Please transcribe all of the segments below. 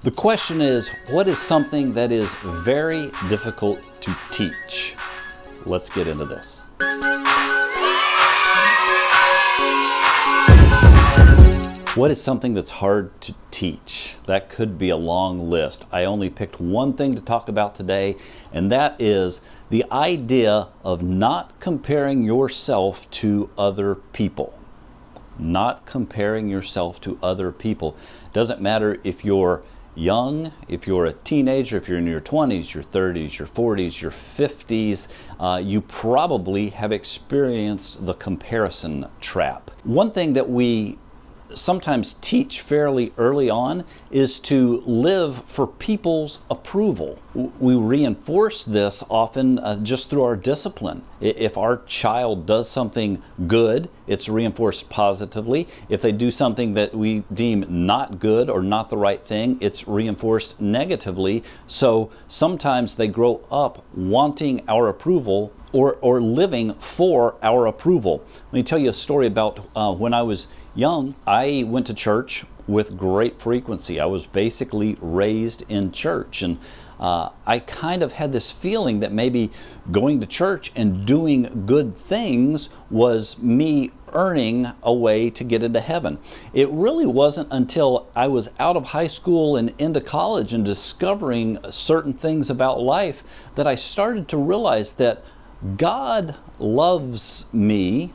The question is, what is something that is very difficult to teach? Let's get into this. What is something that's hard to teach? That could be a long list. I only picked one thing to talk about today, and that is the idea of not comparing yourself to other people. Not comparing yourself to other people. Doesn't matter if you're young, if you're a teenager, if you're in your 20s, your 30s, your 40s, your 50s, you probably have experienced the comparison trap. One thing that we sometimes teach fairly early on is to live for people's approval. We reinforce this often just through our discipline. If our child does something good, it's reinforced positively. If they do something that we deem not good or not the right thing, it's reinforced negatively. So sometimes they grow up wanting our approval or living for our approval. Let me tell you a story about when I was young. I went to church with great frequency. I was basically raised in church, and I kind of had this feeling that maybe going to church and doing good things was me earning a way to get into heaven. It really wasn't until I was out of high school and into college and discovering certain things about life that I started to realize that God loves me.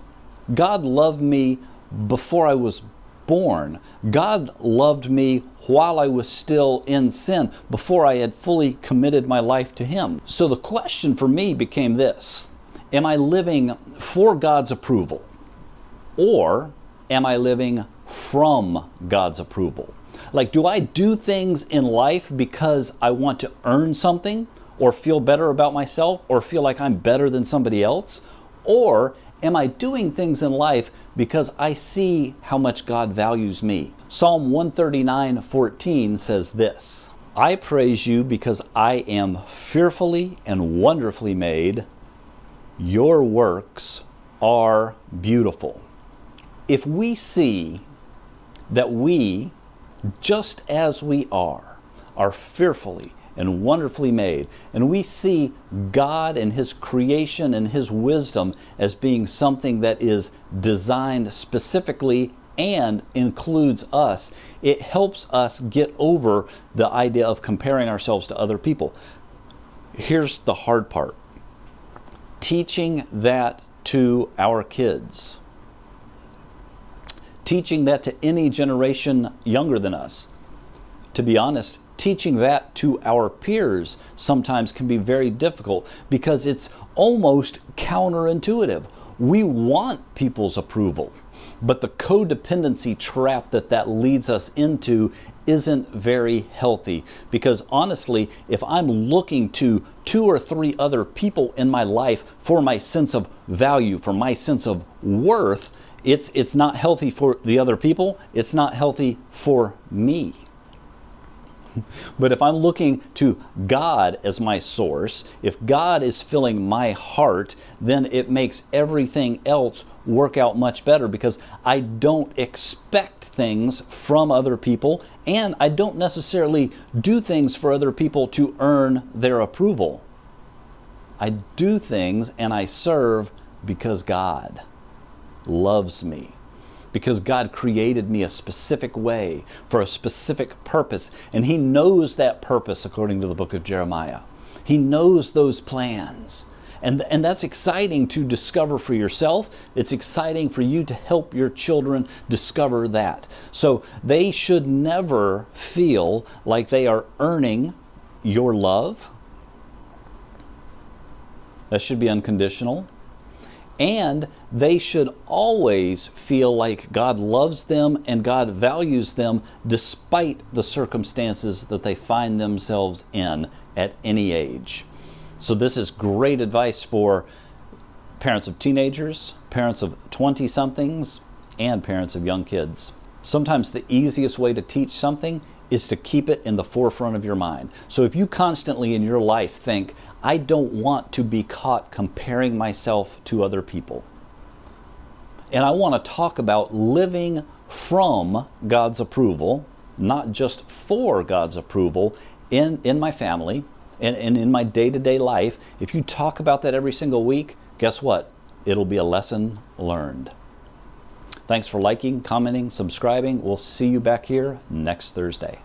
God loved me before I was born. God loved me while I was still in sin, before I had fully committed my life to Him. So the question for me became this: am I living for God's approval, or am I living from God's approval? Like, do I do things in life because I want to earn something, or feel better about myself, or feel like I'm better than somebody else? Or am I doing things in life because I see how much God values me? Psalm 139:14 says this: I praise you because I am fearfully and wonderfully made. Your works are beautiful. If we see that we, just as we are fearfully and wonderfully made, and we see God and His creation and His wisdom as being something that is designed specifically and includes us, it helps us get over the idea of comparing ourselves to other people. Here's the hard part: teaching that to our kids, teaching that to any generation younger than us. To be honest, teaching that to our peers sometimes can be very difficult because it's almost counterintuitive. We want people's approval, but the codependency trap that leads us into isn't very healthy, because honestly, if I'm looking to 2 or 3 other people in my life for my sense of value, for my sense of worth, it's not healthy for the other people, it's not healthy for me. But if I'm looking to God as my source, if God is filling my heart, then it makes everything else work out much better, because I don't expect things from other people, and I don't necessarily do things for other people to earn their approval. I do things and I serve because God loves me. Because God created me a specific way for a specific purpose, and He knows that purpose according to the book of Jeremiah. He knows those plans. And that's exciting to discover for yourself. It's exciting for you to help your children discover that. So they should never feel like they are earning your love. That should be unconditional. And they should always feel like God loves them and God values them despite the circumstances that they find themselves in at any age. So this is great advice for parents of teenagers, parents of 20-somethings, and parents of young kids. Sometimes the easiest way to teach something is to keep it in the forefront of your mind. So if you constantly in your life think, I don't want to be caught comparing myself to other people, and I want to talk about living from God's approval, not just for God's approval in my family and in my day-to-day life, if you talk about that every single week, guess what? It'll be a lesson learned. Thanks for liking, commenting, subscribing. We'll see you back here next Thursday.